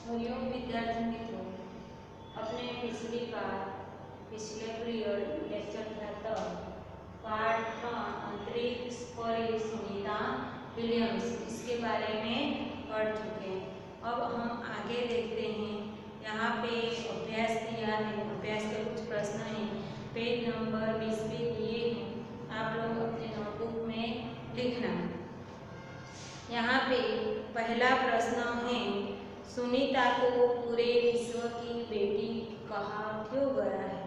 हरिओम विद्यार्थी मित्रों, अपने पिछले पीरियड लेक्चर था तब पार्ट 3 अंतरिक्ष पर सुनीता विलियम्स इसके बारे में पढ़ चुके हैं। अब हम आगे देखते हैं। यहाँ पे अभ्यास दिया है, अभ्यास के कुछ प्रश्न हैं, पेज नंबर 20 पे दिए हैं, आप लोग अपने नोटबुक में लिखना। यहाँ पे पहला प्रश्न है, सुनीता को पूरे विश्व की बेटी कहा क्यों गया है?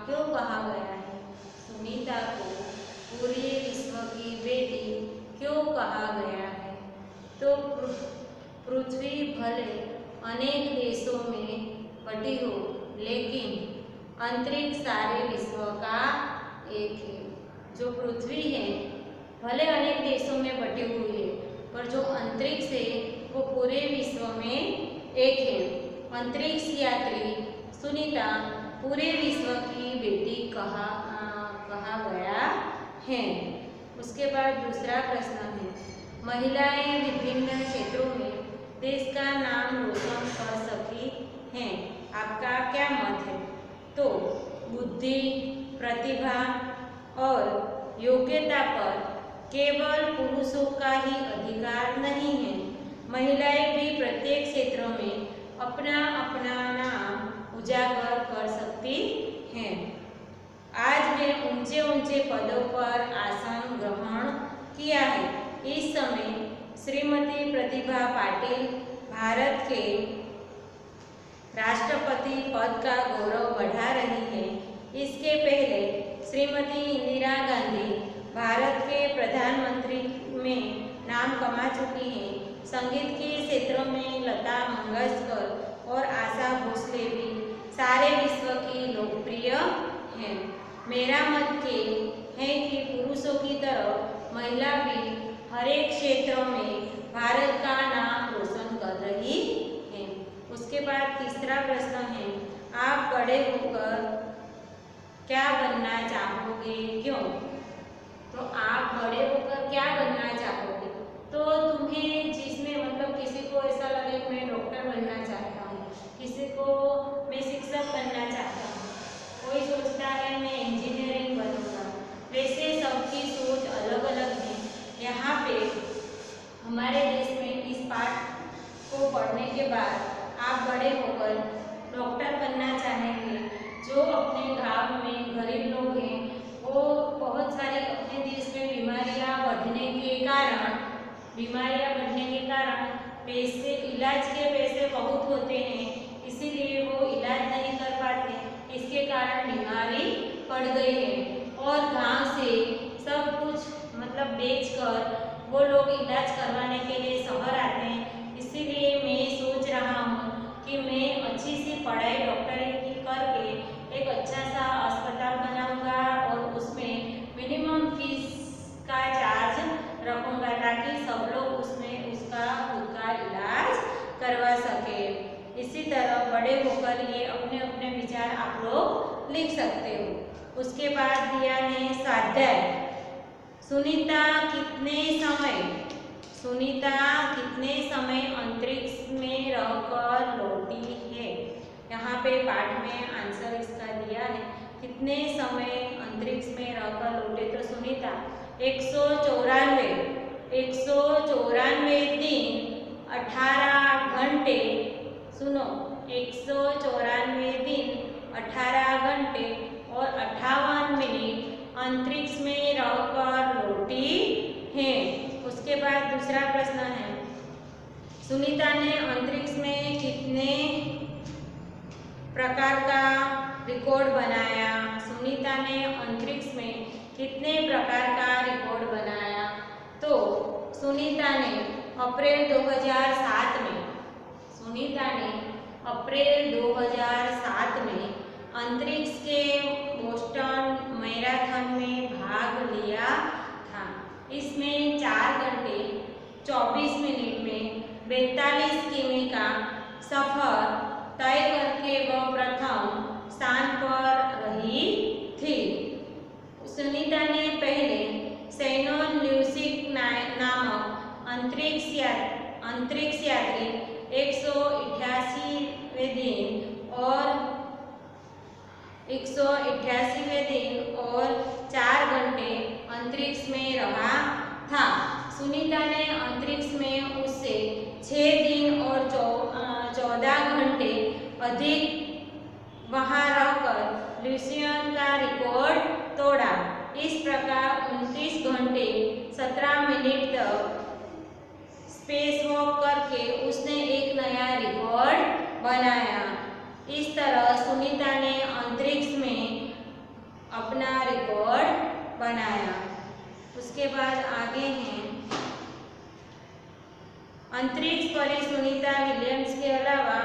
क्यों कहा गया है? सुनीता को पूरे विश्व की बेटी क्यों कहा गया है? तो पृथ्वी भले अनेक देशों में बटी हो, लेकिन अंतरिक्ष सारे विश्व का एक है। जो पृथ्वी है भले अनेक देशों में बटी हुई है, पर जो अंतरिक्ष है वो पूरे विश्व में एक है। अंतरिक्ष यात्री सुनीता पूरे विश्व की बेटी कहा गया है। उसके बाद दूसरा प्रश्न है, महिलाएं विभिन्न क्षेत्रों में देश का नाम रोशन कर सकती हैं, आपका क्या मत है? तो बुद्धि, प्रतिभा और योग्यता पर केवल पुरुषों का ही अधिकार नहीं है, महिलाएं भी प्रत्येक क्षेत्र में अपना अपना नाम उजागर कर सकती हैं। आज वे ऊंचे ऊंचे पदों पर आसन ग्रहण किया है। इस समय श्रीमती प्रतिभा पाटिल भारत के राष्ट्रपति पद का गौरव बढ़ा रही है। इसके पहले श्रीमती इंदिरा गांधी भारत के प्रधानमंत्री में नाम कमा चुकी हैं। संगीत के क्षेत्र में लता मंगेशकर और आशा भोसले भी सारे विश्व की लोकप्रिय हैं। मेरा मत है कि पुरुषों की तरह महिला भी हर एक क्षेत्र में भारत का नाम रोशन कर रही है। उसके बाद तीसरा प्रश्न है, आप बड़े होकर क्या बनना चाहोगे, क्यों? तो आप बड़े होकर क्या बनना चाहोगे? तो तुम्हें जिसमें मतलब किसी को ऐसा लगे मैं डॉक्टर बनना चाहता हूँ, किसी को मैं शिक्षक बनना चाहता हूँ, कोई सोचता है मैं इंजीनियरिंग बनूंगा। वैसे सबकी सोच अलग अलग है। यहाँ पे हमारे देश में इस पाठ को पढ़ने के बाद आप बड़े होकर डॉक्टर बनना चाहेंगे। जो अपने गांव में गरीब लोग हैं वो बहुत सारी अपने देश में बीमारियां बढ़ने के कारण पैसे, इलाज के पैसे बहुत होते हैं, इसीलिए वो इलाज नहीं कर पाते। इसके कारण बीमारी पड़ गई है और गांव से सब कुछ मतलब बेचकर वो लोग इलाज करवाने के लिए शहर आते हैं। इसीलिए मैं सोच रहा हूँ कि मैं अच्छी सी पढ़ाई डॉक्टरी की करके एक अच्छा सा अस्पताल बनाऊंगा और उसमें मिनिमम फीस का चार्ज रखूंगा ताकि सब लोग उसमें उसका खुद का इलाज करवा सके। इसी तरह बड़े होकर ये अपने अपने विचार आप लोग लिख सकते हो। उसके बाद दिया है स्वाध्याय, सुनीता कितने समय अंतरिक्ष में रहकर लौटी है? यहाँ पे पाठ में आंसर इसका दिया है, कितने समय अंतरिक्ष में रहकर लौटे? तो सुनीता 194 दिन 18 घंटे, सुनो 194 दिन 18 घंटे और 58 मिनट अंतरिक्ष में रहकर लौटी है। उसके बाद दूसरा प्रश्न है, सुनीता ने अंतरिक्ष में कितने प्रकार का रिकॉर्ड बनाया? सुनीता ने अंतरिक्ष में कितने प्रकार का रिकॉर्ड बनाया? तो सुनीता ने अप्रैल 2007 में अंतरिक्ष के बोस्टन मैराथन में भाग लिया था। इसमें 4 घंटे 24 मिनट में 42 किमी का सफर तय करके वह प्रथम स्थान पर रही थी। सुनीता ने पहले सेनोन ल्यूसिक नामक अंतरिक्ष यात्री 188वें दिन और 4 घंटे अंतरिक्ष में रहा था। सुनीता ने अंतरिक्ष में उससे 6 दिन और 14 घंटे अधिक वहां रहकर ल्यूसियन का रिकॉर्ड तोड़ा। इस प्रकार 29 घंटे 17 मिनट तक स्पेस वॉक करके उसने एक नया रिकॉर्ड बनाया। इस तरह सुनीता ने अंतरिक्ष में अपना रिकॉर्ड बनाया। उसके बाद आगे हैं अंतरिक्ष परी सुनीता विलियम्स के अलावा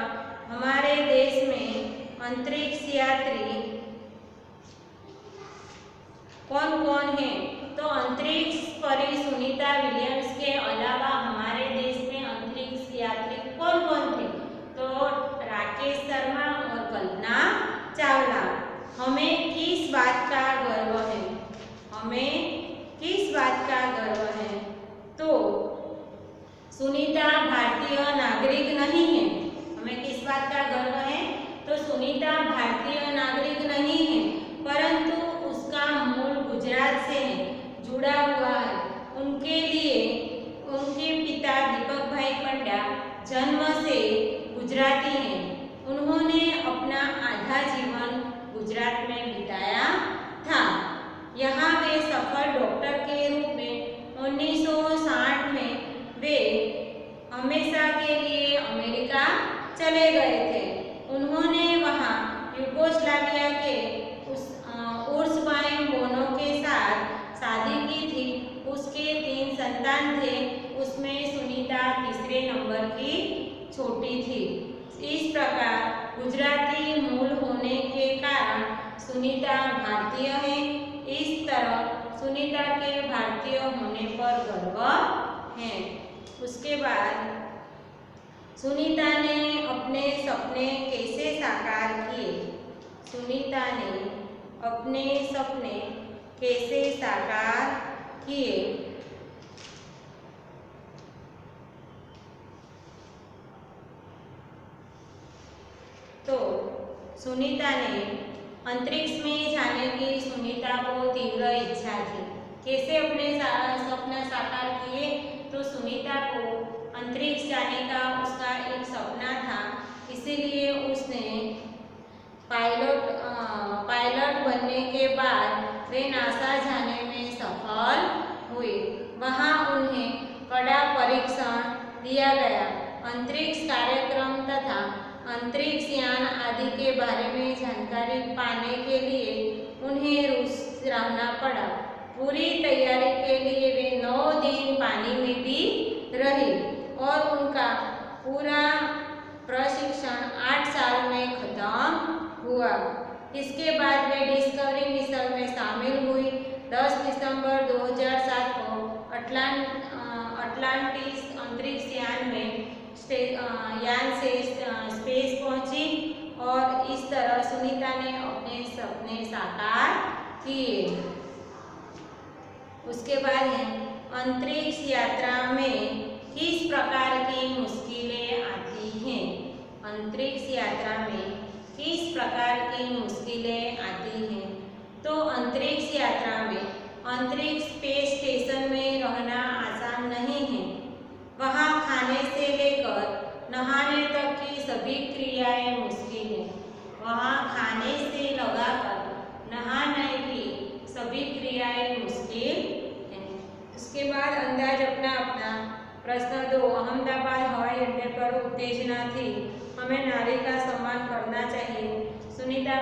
हमारे देश में अंतरिक्ष यात्री कौन कौन है? तो अंतरिक्ष परी सुनीता विलियम्स के अलावा हमारे देश में अंतरिक्ष यात्री कौन कौन थे? तो राकेश शर्मा और कल्पना चावला। हमें किस बात का गर्व है? तो सुनीता भारतीय नागरिक नहीं है। हमें किस बात का गर्व है? तो सुनीता भारतीय नागरिक नहीं है, परंतु उसका मूल गुजरात से जुड़ा हुआ है। उनके लिए उनके पिता दीपक भाई पंड्या जन्म से गुजराती हैं। उन्होंने अपना आधा जीवन गुजरात में बिताया था। यहाँ वे सफल डॉक्टर के रूप में 1960 में वे हमेशा के लिए अमेरिका चले गए थे। उन्होंने वहाँ यूगोस्लाविया के उर्सबाइन बोनो के साथ शादी की थी। उसके 3 संतान थे, उसमें सुनीता तीसरे नंबर की छोटी थी। इस प्रकार गुजराती मूल होने के कारण सुनीता भारतीय है। इस तरह सुनीता के भारतीय होने पर गर्व है। उसके बाद सुनीता ने अपने सपने कैसे साकार किए? सुनीता ने अपने सपने कैसे साकार किए? तो सुनीता ने अंतरिक्ष में जाने की सुनीता को तीव्र इच्छा थी। कैसे अपने सपना साकार किए? तो सुनीता को अंतरिक्ष जाने का उसका एक सपना था, इसीलिए उसने पायलट बनने के बाद वे नासा जाने में सफल हुए। वहां उन्हें कड़ा परीक्षण दिया गया। अंतरिक्ष कार्यक्रम तथा अंतरिक्ष यान आदि के बारे में जानकारी पाने के लिए उन्हें रूस रहना पड़ा। पूरी तैयारी के लिए वे 9 दिन पानी में भी रहे और उनका पूरा प्रशिक्षण 8 साल में खत्म हुआ। इसके बाद वे डिस्कवरी मिशन में शामिल हुई। 10 दिसंबर 2007 को अटलांटिस अंतरिक्ष यान से स्पेस पहुंची और इस तरह सुनीता ने अपने सपने साकार किए। उसके बाद है अंतरिक्ष यात्रा में किस प्रकार की मुश्किलें आती हैं? अंतरिक्ष यात्रा में किस प्रकार की मुश्किलें आती हैं? तो अंतरिक्ष यात्रा में अंतरिक्ष स्पेस स्टेशन में रहना आसान नहीं है। वहाँ खाने से लेकर नहाने तक की सभी क्रियाएं मुश्किल हैं। वहाँ खाने से लगाकर नहाने की सभी क्रियाएं मुश्किल हैं। उसके बाद अंदाज अपना प्रश्न 2। अहमदाबाद हवाई अड्डे पर उत्तेजना थी, हमें नारी का सम्मान करना चाहिए। सुनीता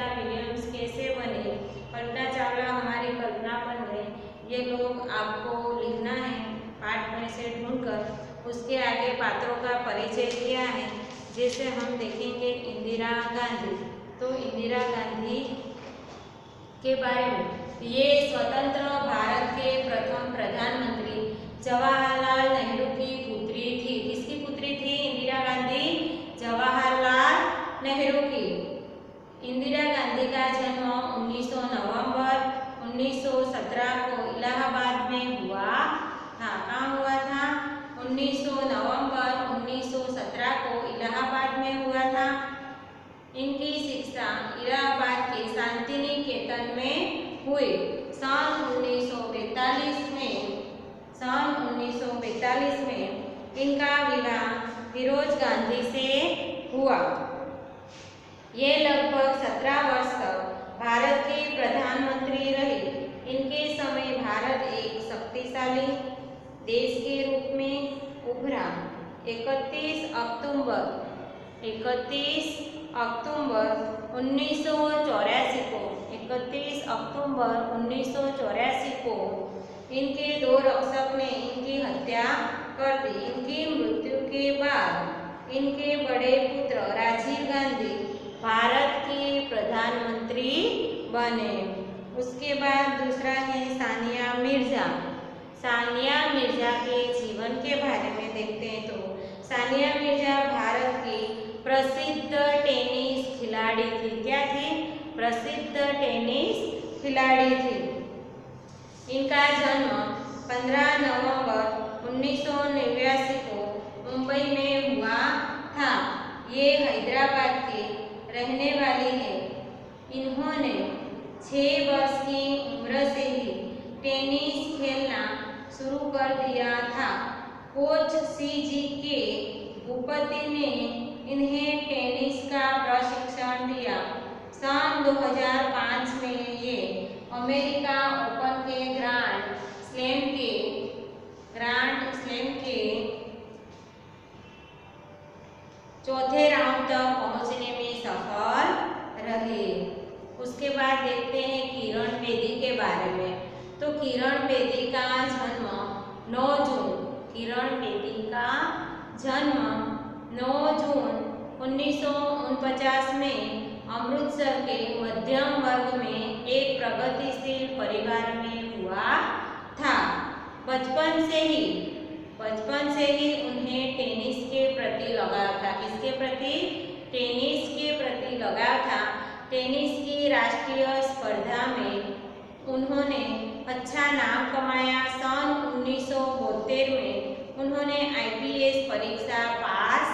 विलियम्स कैसे बने? कल्पना चावला हमारी कल्पना बन गई। ये लोग आपको लिखना है पाठ में से ढूंढकर। उसके आगे पात्रों का परिचय दिया है, जैसे हम देखेंगे इंदिरा गांधी। तो इंदिरा गांधी के बारे में, ये स्वतंत्र भारत के प्रथम प्रधानमंत्री जवाहरलाल नेहरू की पुत्री थी। किसकी पुत्री थी इंदिरा गांधी? जवाहरलाल नेहरू की। इंदिरा गांधी का जन्म 19 नवंबर 1917 को इलाहाबाद में हुआ था। कहाँ हुआ था? 19 नवंबर इनका विवाह फिरोज गांधी से हुआ। ये लगभग 17 वर्ष तक भारत के प्रधानमंत्री रहे। इनके समय भारत एक शक्तिशाली देश के रूप में उभरा। 31 अक्टूबर 1984 को 31 अक्टूबर 1984 को इनके 2 रक्षक ने इनकी हत्या कर दी। इनकी मृत्यु के बाद इनके बड़े पुत्र राजीव गांधी भारत के प्रधानमंत्री बने। उसके बाद दूसरा है सानिया मिर्जा। सानिया मिर्जा के जीवन के बारे में देखते हैं तो सानिया मिर्जा भारत की प्रसिद्ध टेनिस खिलाड़ी थी। क्या थी? प्रसिद्ध टेनिस खिलाड़ी थी। इनका जन्म 15 नवंबर 1989 को मुंबई में हुआ था। ये हैदराबाद की रहने वाली है। इन्होंने 6 वर्ष की उम्र से ही टेनिस खेलना शुरू कर दिया था। कोच CG के भूपति ने इन्हें टेनिस का प्रशिक्षण दिया। सन 2005 में ये अमेरिका ओपन के ग्रांड स्लैम के चौथे राउंड तक पहुंचने में सफल रहे। उसके बाद देखते हैं किरण बेदी के बारे में। तो किरण बेदी का जन्म 9 जून 1949 में अमृतसर के मध्यम वर्ग में एक प्रगतिशील परिवार में हुआ था। बचपन से ही उन्हें टेनिस के प्रति लगाव था। किसके प्रति? टेनिस के प्रति लगाव था। टेनिस की राष्ट्रीय स्पर्धा में उन्होंने अच्छा नाम कमाया। सन 1972 में उन्होंने IPS परीक्षा पास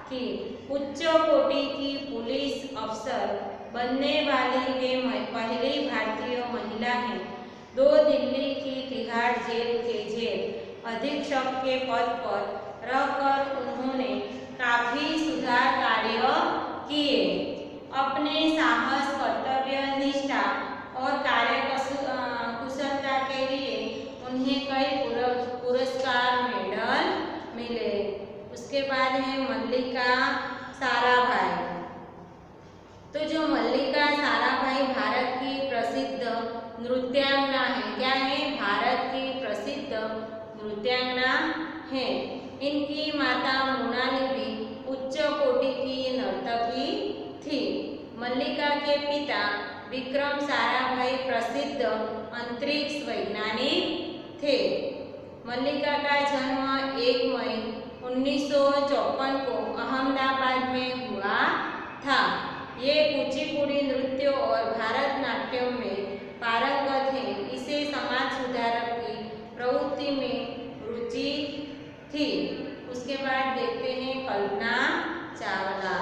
की। उच्च कोटि की पुलिस अफसर बनने वाली वे पहली भारतीय महिला हैं। 2 दिल्ली की तिहाड़ जेल के जेल अधीक्षक के पद पर रहकर उन्होंने काफी सुधार कार्य किए। अपने साहस, कर्तव्य निष्ठा और कार्य कुशलता के लिए उन्हें कई पुरस्कार, मेडल मिले। उसके बाद है मल्लिका साराभाई। तो जो मल्लिका साराभाई भारत की प्रसिद्ध नृत्यांगना है। क्या है? भारत की प्रसिद्ध नृत्यांगना है। इनकी माता मृणाली भी उच्च कोटि की नर्तकी थी। मल्लिका के पिता विक्रम साराभाई प्रसिद्ध अंतरिक्ष वैज्ञानिक थे। मल्लिका का जन्म 1 मई 1954 को अहमदाबाद में हुआ था। ये कुचिपुड़ी नृत्य और भारतनाट्यम में पारंगत हैं। इसे समाज सुधारक की प्रवृत्ति में रुचि थी। उसके बाद देखते हैं कल्पना चावला।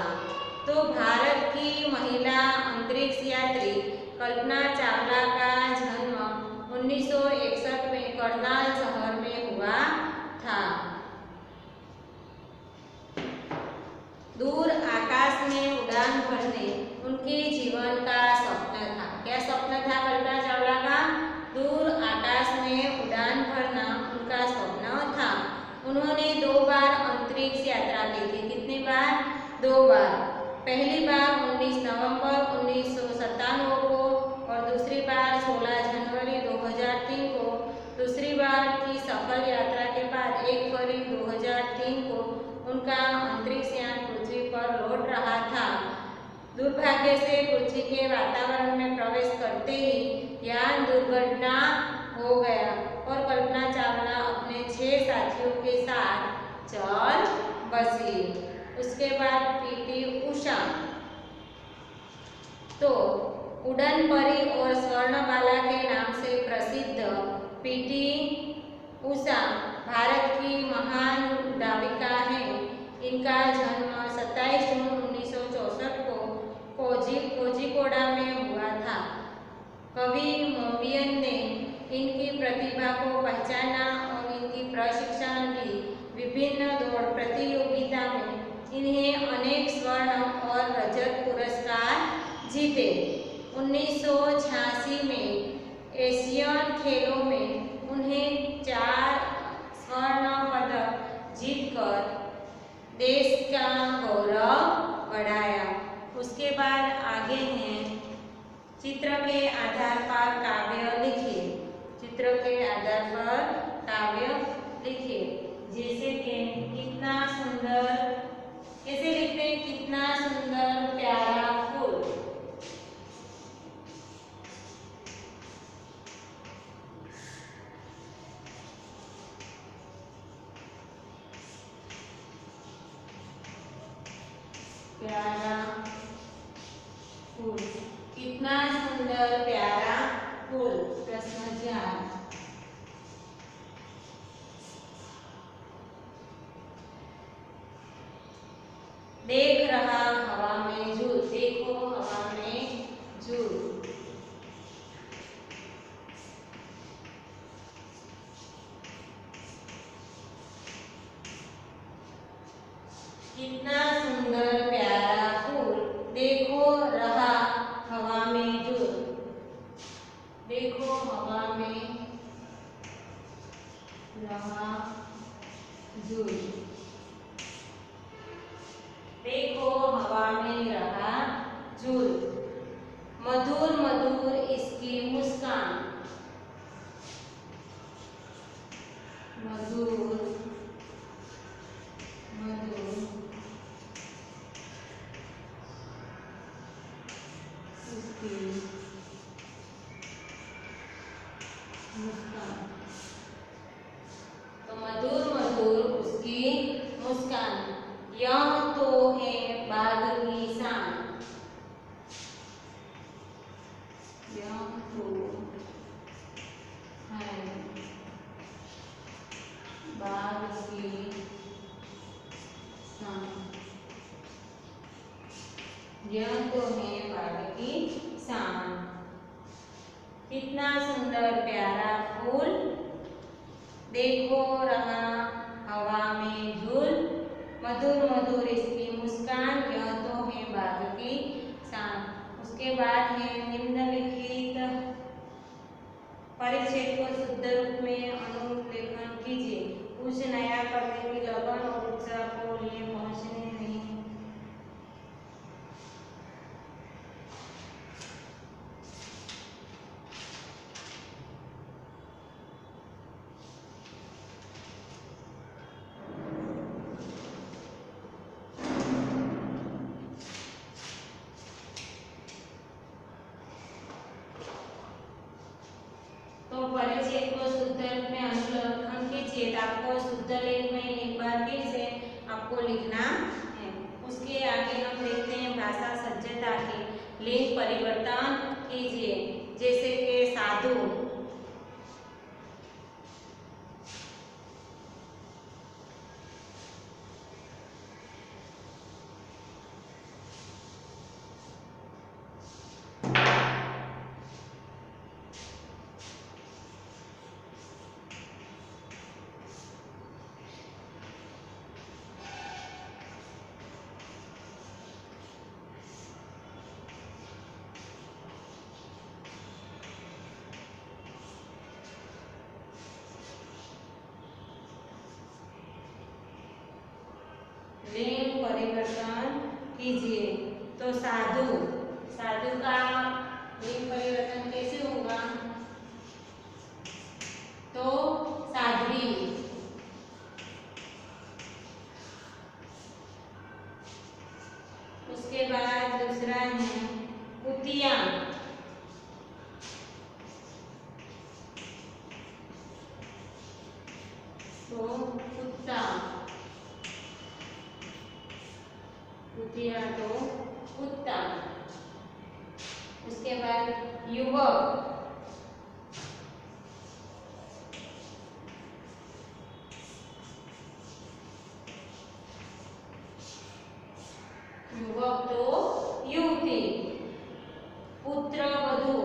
तो भारत की महिला अंतरिक्ष यात्री कल्पना चावला का जन्म 1961 में करनाल शहर में हुआ था। दूर आकाश में उड़ान भरने उनके जीवन का स्वप्न था। क्या स्वप्न था कल्पना चावला का? दूर आकाश में उड़ान भरना उनका स्वप्न था। उन्होंने 2 बार अंतरिक्ष यात्रा की थी। कितनी बार? 2 बार। पहली बार 19 नवंबर 1997 को और दूसरी बार 16 जनवरी 2003 को। दूसरी बार की सफल यात्रा के बाद 1 फरवरी 2003 को उनका अंतरिक्ष यान पृथ्वी पर लौट रहा था। दुर्भाग्य से पृथ्वी के वातावरण में प्रवेश करते ही यान दुर्घटना हो गया और कल्पना चावला अपने 6 साथियों के साथ चल बसी। उसके बाद PT उषा। तो उड़न परी और स्वर्णबाला के नाम से प्रसिद्ध PT उषा भारत की महान नाविका है। इनका जन्म 27 जून 1964 को कोझिकोड़ा में हुआ था। कवि मोबियन ने इनकी प्रतिभा को पहचाना और इनकी प्रशिक्षण दी। विभिन्न दौड़ प्रतियोगिता में इन्हें अनेक स्वर्ण और रजत पुरस्कार जीते। 1986 में एशियन खेलों में उन्हें 4 स्वर्ण पदक जीतकर देश का गौरव बढ़ाया। उसके बाद आगे हैं चित्र के आधार पर काव्य लिखिए। चित्र के आधार पर काव्य लिखिए। जैसे कि कितना सुंदर, कैसे लिखते हैं, कितना सुंदर प्यारा फूल। प्यारा फूल, कितना सुंदर प्यारा फूल। प्रश्न 4। देख रहा हवा में झूल। देखो हवा में झूल। कितना सुंदर प्यारा फूल। देखो रहा हवा में झूल। देखो हवा में रहा झूल। देखो हवा में रहा झूल। मधुर मधुर इसकी मुस्कान। मधुर मधुर इसकी मुस्कान। तो मधुर मधुर उसकी मुस्कान। यह तो है बाघ की शान। यह तो है बाघ की शान। यह तो है बाघ की शान। कितना सुंदर प्यारा फूल। देखो रहा हवा में झूल। मधुर मधुर इसकी मुस्कान। यह तो है बाघ की शान। उसके बाद है निम्नलिखित परिच्छेद को शुद्ध रूप में अनुलेखन कीजिए। कुछ नया करने की लगन और उत्साह को लिए पहुंचने नहीं। तो परिच्छेद को शुद्ध रूप में अनुलेखन कीजिए। आपको शुद्ध लेख में एक बार फिर से आपको लिखना है। उसके आगे हम देखते हैं भाषा सज्जता के लिंग परिवर्तन कीजिए। जैसे कि साधु। लिंग परिवर्तन कीजिए। तो साधु, साधु का लिंग परिवर्तन कैसे होगा? तो साध्वी। उसके बाद दूसरा है कुतिया। तो कुत्ता। कुतिया तो कुत्ता। उसके बाद युवक। युवक तो युवती। पुत्रवधू।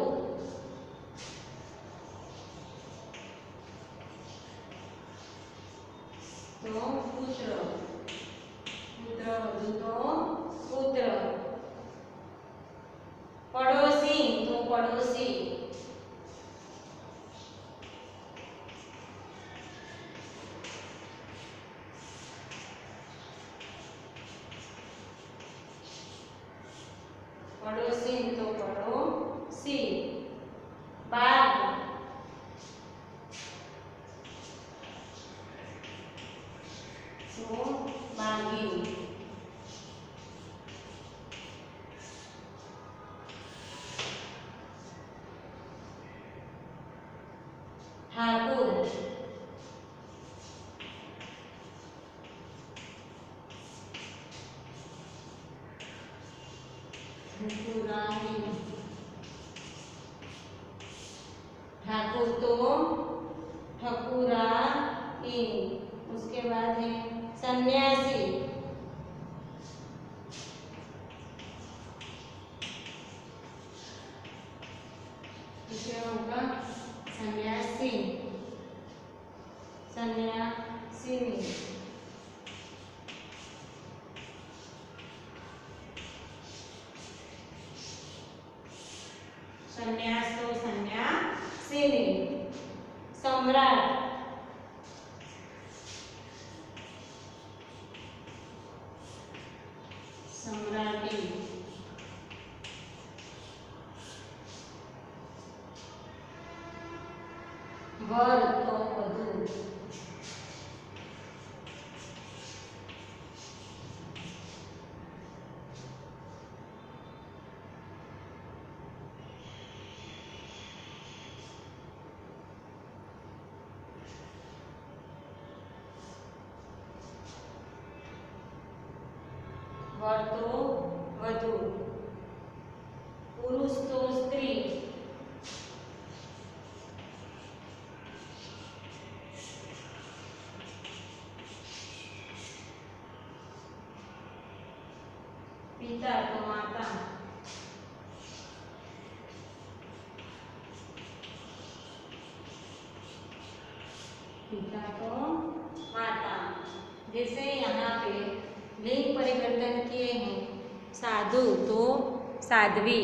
तो पुत्र, पुत्रवधू तो पुत्र, पड़ोसी तो पड़ोसी, पड़ोसी तो पड़ोसी, बाघ, तो बागी, ठाकुर, ठाकुरानी, ठाकुर तो ठकुराई, उसके बाद है सन्यासी, इसे होगा सन्यासी, सन्यासिनी, सन्यास तो सन्यासिनी, सम्राट, सम्राटी, वर तो वधू, वर तो वधू, पुरुष तो स्त्री, पिता तो माता, पिता तो माता। जैसे यहाँ पे लिंग परिवर्तन किए हैं, साधु तो साध्वी,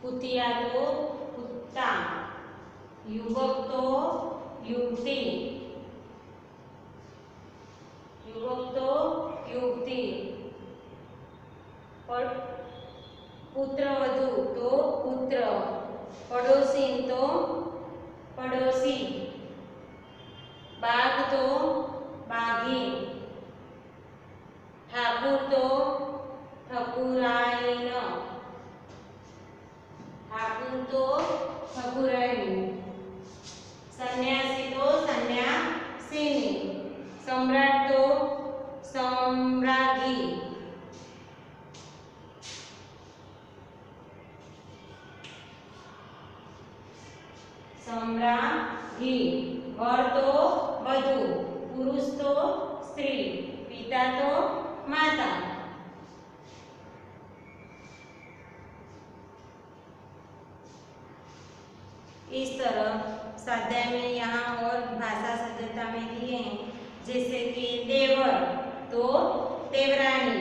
कुतिया तो कुत्ता, युवक तो युवती, युवक तो युवती, पुत्रवधू तो पुत्र, पड़ोसी तो पड़ोसी, बाघ तो बाघी, ठाकुर तो ठकुराइन, ठाकुर तो ठकुराइन, सन्यासी तो सन्यासिनी, सम्राट तो सम्राज्ञी, सम्राज्ञी, वर तो वधू, पुरुष तो स्त्री, पिता तो माता। इस तरह स्वाध्याय में यहाँ और भाषा सज्जता में दिए हैं, जैसे कि देवर तो देवरानी,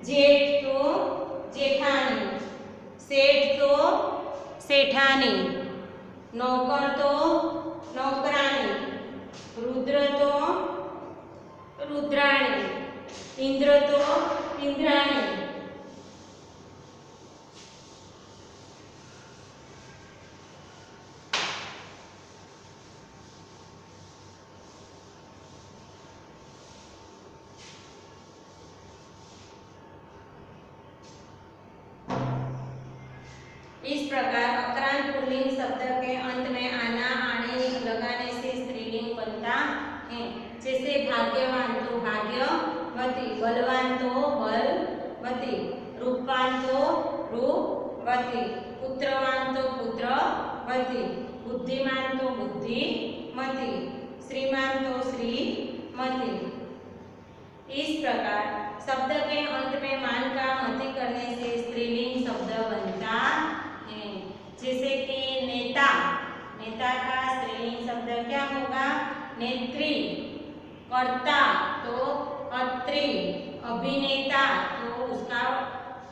जेठ तो जेठानी, सेठ तो सेठानी, नौकर तो नौकरानी, रुद्र तो रुद्राणी, इंद्र तो इंद्राणी। इस प्रकार अक्रांत पुल्लिंग शब्द के अंत में आना आने लगाने से स्त्रीलिंग बनता है। जैसे भाग्यवान तो भाग्यवती, बलवान तो बलवती, रूपवान तो रूपवती, पुत्रवान तो पुत्रवती, बुद्धिमान तो बुद्धिमती, श्रीमान तो श्रीमती। इस प्रकार शब्द के अंत में मान का मति करने से स्त्रीलिंग शब्द बनता है। जैसे कि नेता, नेता का स्त्रीलिंग शब्द क्या होगा? नेत्री, कर्ता तो कर्त्री, अभिनेता तो उसका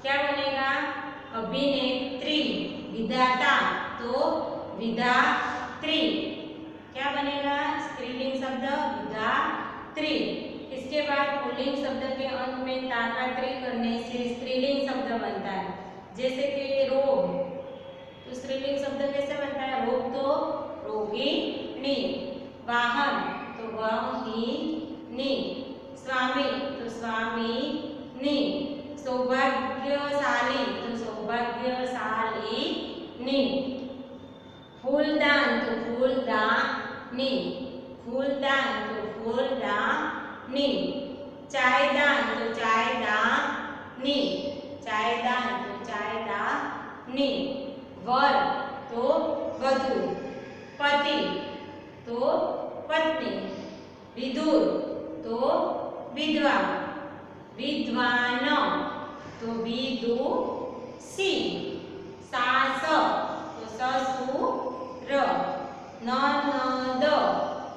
क्या बनेगा अभिनेत्री, विधाता तो विधात्री, क्या बनेगा स्त्रीलिंग शब्द विधात्री। इसके बाद पुल्लिंग शब्द के अंत में ता का त्री करने से स्त्रीलिंग शब्द बनता है। जैसे कि रोग, तो स्त्रीलिंग शब्द कैसे बनता है रोग तो रोगिणी, वाहन तो वाहिनी, स्वामी तो स्वामिनी, सौभाग्यशाली तो सौभाग्यशालिनी, फूलदान तो फूलदानी, फूलदान तो फूलदानी, चायदान तो चायदानी, चायदान तो चायदानी, वर तो वधू, पति तो पत्नी, विदुर तो विधवा, विद्वान तो विदुषी, सास तो ससुर, ननद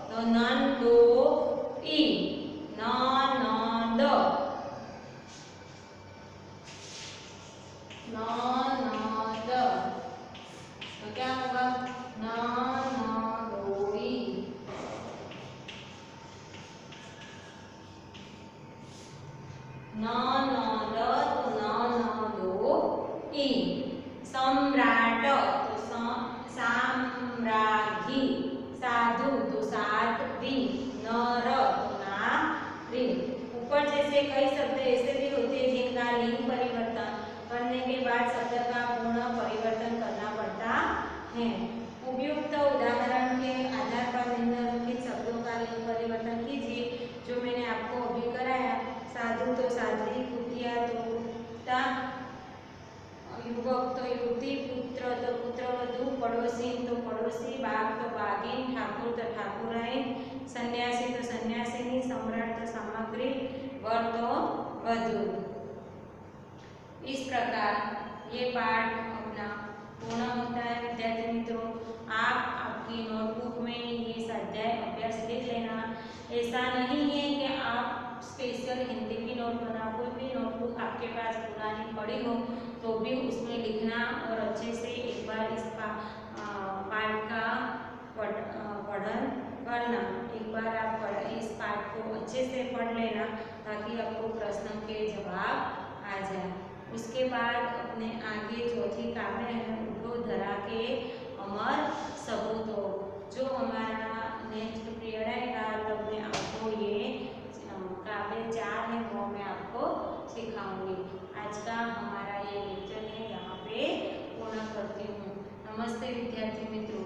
तो नंदोई, ननद ननद तो क्या होगा ननदोई, ननद तो ननदोई, सम्राट तो साम्राज्ञी, साधु तो साध्वी, नर तो नारी। ऊपर जैसे कई शब्द ऐसे भी होते हैं जिनका लिंग परिवर्तन करने के बाद शब्द का पूर्ण परिवर्तन करना पड़ता है। उपयुक्त उदाहरण के आधार पर निम्नलिखित शब्दों का लिंग परिवर्तन कीजिए जो मैंने आपको अभी कराया। साधु तो साध्वी, कुतिया तो कुत्ता, युवक तो युवती, पुत्र तो पुत्रवधू, पड़ोसी तो पड़ोसी, बाघ तो बाघिन, ठाकुर तो ठाकुराइन, सन्यासी तो सन्यासिनी, सम्राट तो सामग्री, वर तो वधू। इस प्रकार ये पाठ अपना पूर्ण होता है। विद्यार्थी मित्रों, आप आपकी नोटबुक में ये स्वाध्याय अभ्यास लिख लेना। ऐसा नहीं है कि आप स्पेशल हिंदी की नोट बना, कोई भी नोटबुक आपके पास पुरानी पड़ी हो तो भी उसमें लिखना और अच्छे से एक बार इस पाठ का पठन करना। एक बार आप इस पाठ को अच्छे से पढ़ लेना ताकि आपको प्रश्न के जवाब आ जाए। उसके बाद अपने आगे चौथी काव्य है उद्धव धरा के अमर सपूतों, जो हमारा नेक्स्ट पीरियड आएगा तब मैं आपको ये काव्य 4 है वो मैं आपको सिखाऊंगी। आज का हमारा ये लेक्चर है यहाँ पे पूर्ण करती हूँ। नमस्ते विद्यार्थी मित्रों।